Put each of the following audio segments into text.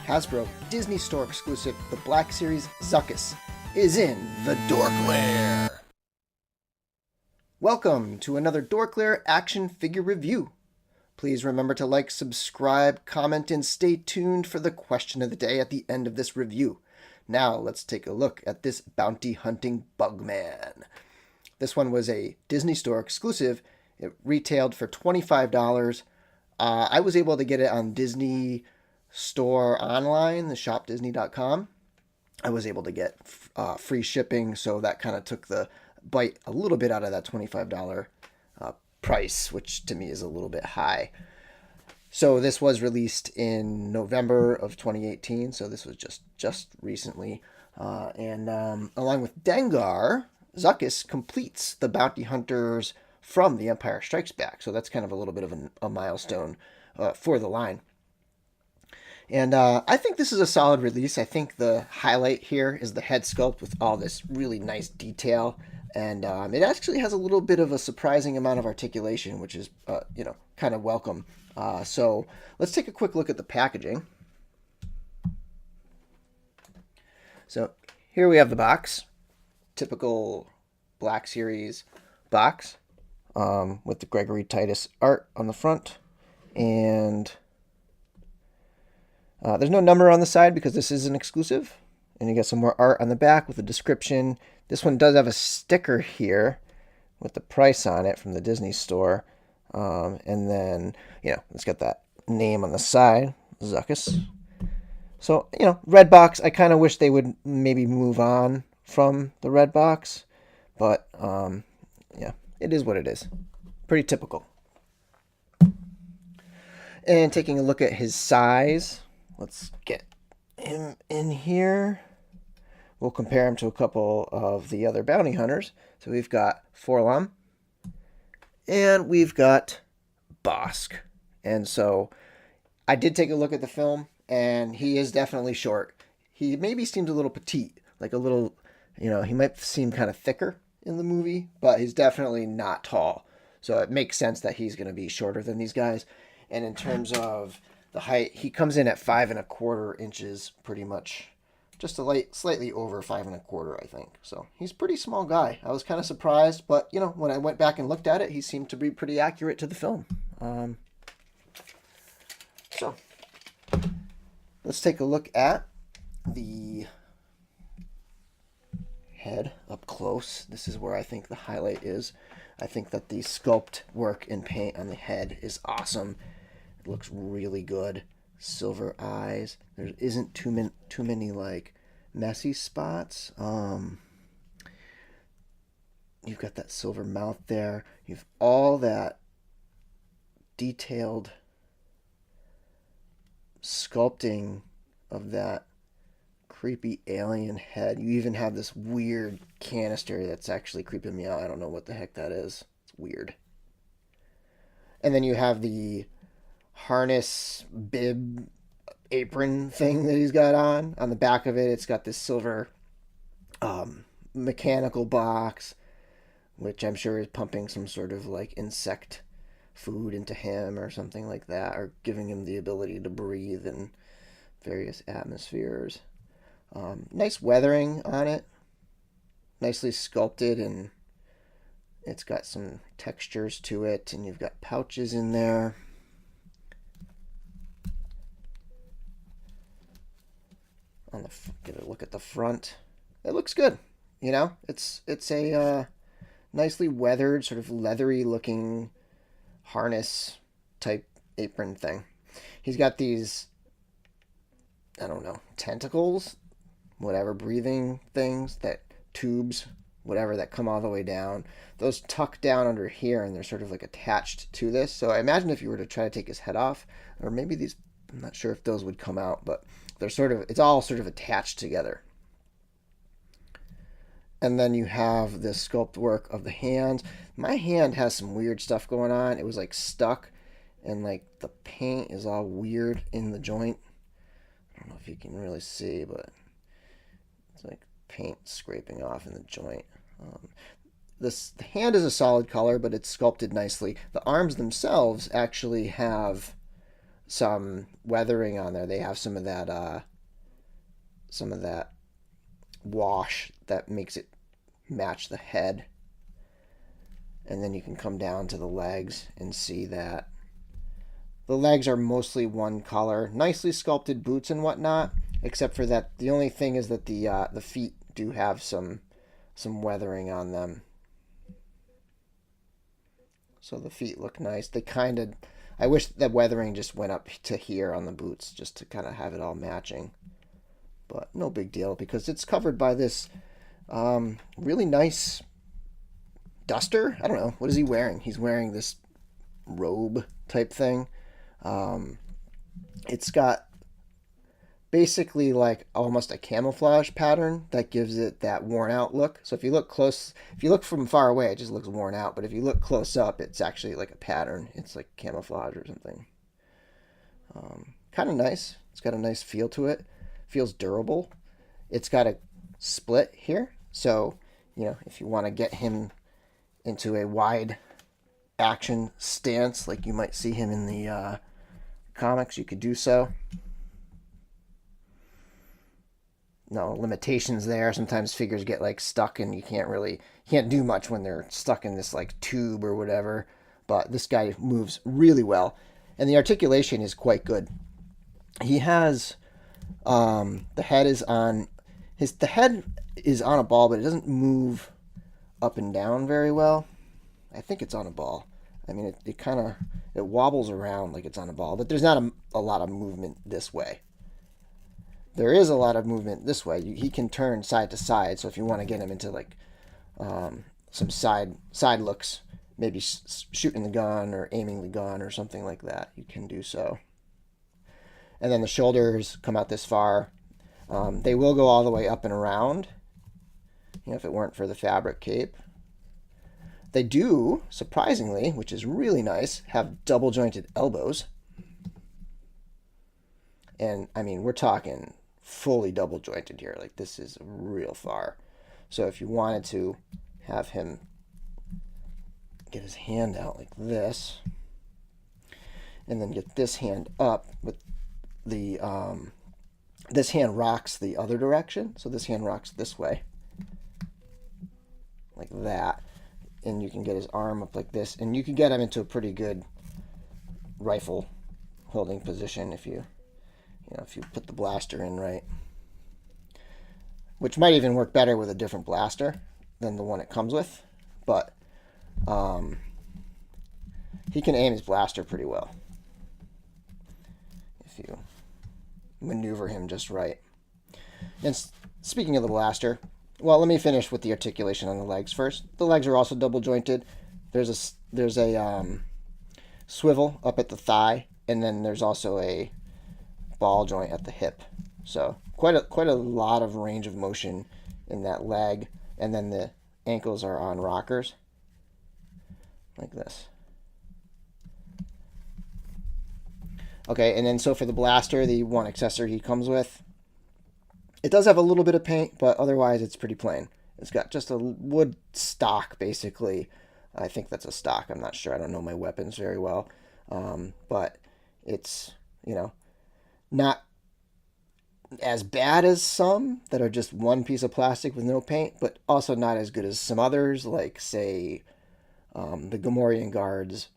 Hasbro Disney Store exclusive, the Black Series Zuckuss, is in the DorkLair. Welcome to another DorkLair action figure review. Please remember to like, subscribe, comment, and stay tuned for the question of the day at the end of this review. Now let's take a look at this bounty hunting Bugman. This one was a Disney Store exclusive. It retailed for $25. I was able to get it on Disney Store online, the shopdisney.com. I was able to get free shipping, so that kind of took the bite a little bit out of that $25 price, which to me is a little bit high. So this was released in November of 2018, so this was just recently. And along with Dengar, Zuckuss completes the bounty hunters from The Empire Strikes Back. So that's kind of a little bit of a milestone for the line. And I think this is a solid release. I think the highlight here is the head sculpt with all this really nice detail. And it actually has a little bit of a surprising amount of articulation, which is, kind of welcome. So let's take a quick look at the packaging. So here we have the box. Typical Black Series box with the Gregory Titus art on the front. And there's no number on the side because this is an exclusive. And you get some more art on the back with a description. This one does have a sticker here with the price on it from the Disney Store. And then, it's got that name on the side, Zuckuss. So, red box, I kind of wish they would maybe move on from the red box. But, it is what it is. Pretty typical. And taking a look at his size, let's get him in here. We'll compare him to a couple of the other bounty hunters. So we've got Forlom. And we've got Bosk. And so I did take a look at the film, and he is definitely short. He maybe seems a little petite, like a little, he might seem kind of thicker in the movie, but he's definitely not tall. So it makes sense that he's going to be shorter than these guys. And in terms of the height, he comes in at 5¼ inches, pretty much. Just slightly over 5¼ I think. So he's a pretty small guy. I was kind of surprised, but when I went back and looked at it, he seemed to be pretty accurate to the film. So let's take a look at the head up close. This is where I think the highlight is. I think that the sculpt work and paint on the head is awesome. It looks really good. Silver eyes. There isn't too many like messy spots. You've got that silver mouth there. You've all that detailed sculpting of that creepy alien head. You even have this weird canister that's actually creeping me out. I don't know what the heck that is. It's weird. And then you have the harness bib apron thing that he's got on the back of it. It's got this silver mechanical box, which I'm sure is pumping some sort of like insect food into him or something like that, or giving him the ability to breathe in various atmospheres. Nice weathering on it, nicely sculpted, and it's got some textures to it, and you've got pouches in there. Get a look at the front. It looks good. It's a nicely weathered, sort of leathery looking harness type apron thing. He's got these, I don't know, tentacles, whatever, breathing things, that tubes, whatever, that come all the way down. Those tuck down under here, and they're sort of like attached to this. So I imagine if you were to try to take his head off, or maybe these, I'm not sure if those would come out, but it's all sort of attached together. And then you have the sculpt work of the hands. My hand has some weird stuff going on. It was like stuck, and like the paint is all weird in the joint. I don't know if you can really see, but it's like paint scraping off in the joint. The hand is a solid color, but it's sculpted nicely. The arms themselves actually have some weathering on there. They have some of that wash that makes it match the head. And then you can come down to the legs and see that the legs are mostly one color, nicely sculpted boots and whatnot. Except for that, the only thing is that the feet do have some weathering on them. So the feet look nice. They kind of, I wish that weathering just went up to here on the boots, just to kind of have it all matching. But no big deal, because it's covered by this really nice duster. I don't know, what is he wearing? He's wearing this robe type thing. It's got basically like almost a camouflage pattern that gives it that worn out look. So if you look close, if you look from far away, it just looks worn out. But if you look close up, it's actually like a pattern. It's like camouflage or something. Kind of nice. It's got a nice feel to it. Feels durable. It's got a split here. So, if you want to get him into a wide action stance, like you might see him in the comics, you could do so. No limitations there. Sometimes figures get like stuck and you can't do much when they're stuck in this like tube or whatever. But this guy moves really well, and the articulation is quite good. He has the head is on a ball, but it doesn't move up and down very well. I think it's on a ball. I mean, it wobbles around like it's on a ball, but there's not a lot of movement this way. There is a lot of movement this way. He can turn side to side, so if you want to get him into like some side looks, maybe shooting the gun or aiming the gun or something like that, you can do so. And then the shoulders come out this far. They will go all the way up and around, if it weren't for the fabric cape. They do, surprisingly, which is really nice, have double jointed elbows. And I mean, we're talking fully double jointed here. Like, this is real far. So if you wanted to have him get his hand out like this, and then get this hand up with the this hand rocks the other direction, so this hand rocks this way like that, and you can get his arm up like this, and you can get him into a pretty good rifle holding position if you put the blaster in right, which might even work better with a different blaster than the one it comes with. But he can aim his blaster pretty well if you maneuver him just right. And speaking of the blaster, well, let me finish with the articulation on the legs first. The legs are also double jointed. There's a swivel up at the thigh, and then there's also a ball joint at the hip. So quite a lot of range of motion in that leg. And then the ankles are on rockers like this. Okay, and then so for the blaster, the one accessory he comes with, it does have a little bit of paint, but otherwise it's pretty plain. It's got just a wood stock, basically. I think that's a stock. I'm not sure. I don't know my weapons very well. But it's, not as bad as some that are just one piece of plastic with no paint, but also not as good as some others, like, say, the Gamorrean Guard's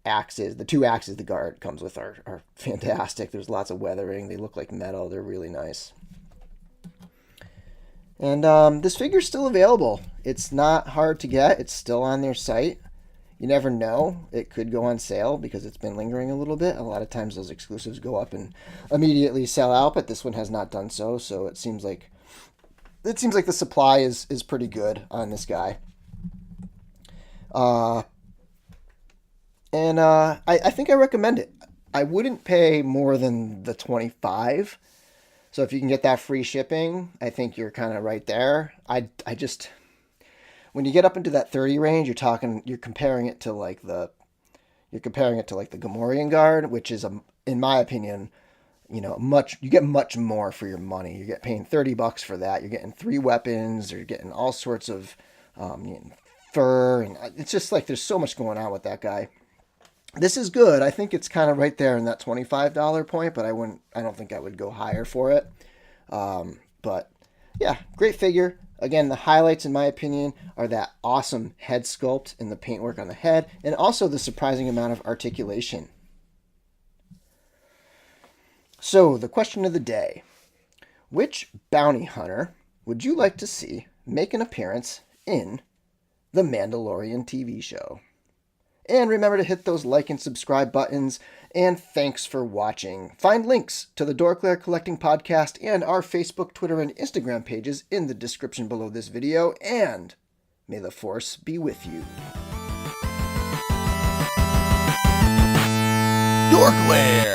axes. The two axes the Guard comes with are fantastic. There's lots of weathering. They look like metal. They're really nice. And this figure's still available. It's not hard to get. It's still on their site. You never know. It could go on sale because it's been lingering a little bit. A lot of times those exclusives go up and immediately sell out, but this one has not done so. So it seems like the supply is pretty good on this guy. And I think I recommend it. I wouldn't pay more than the $25. So if you can get that free shipping, I think you're kind of right there. I just, when you get up into that 30 range, you're comparing it to like the Gamorrean Guard, which is in my opinion, you get much more for your money. You get paying $30 for that. You're getting 3 weapons. You're getting all sorts of fur, and it's just like there's so much going on with that guy. This is good. I think it's kind of right there in that $25 point, but I don't think I would go higher for it. But yeah, great figure. Again, the highlights, in my opinion, are that awesome head sculpt and the paintwork on the head, and also the surprising amount of articulation. So, the question of the day. Which bounty hunter would you like to see make an appearance in the Mandalorian TV show? And remember to hit those like and subscribe buttons. And thanks for watching. Find links to the DorkLair Collecting Podcast and our Facebook, Twitter, and Instagram pages in the description below this video. And may the Force be with you. DorkLair!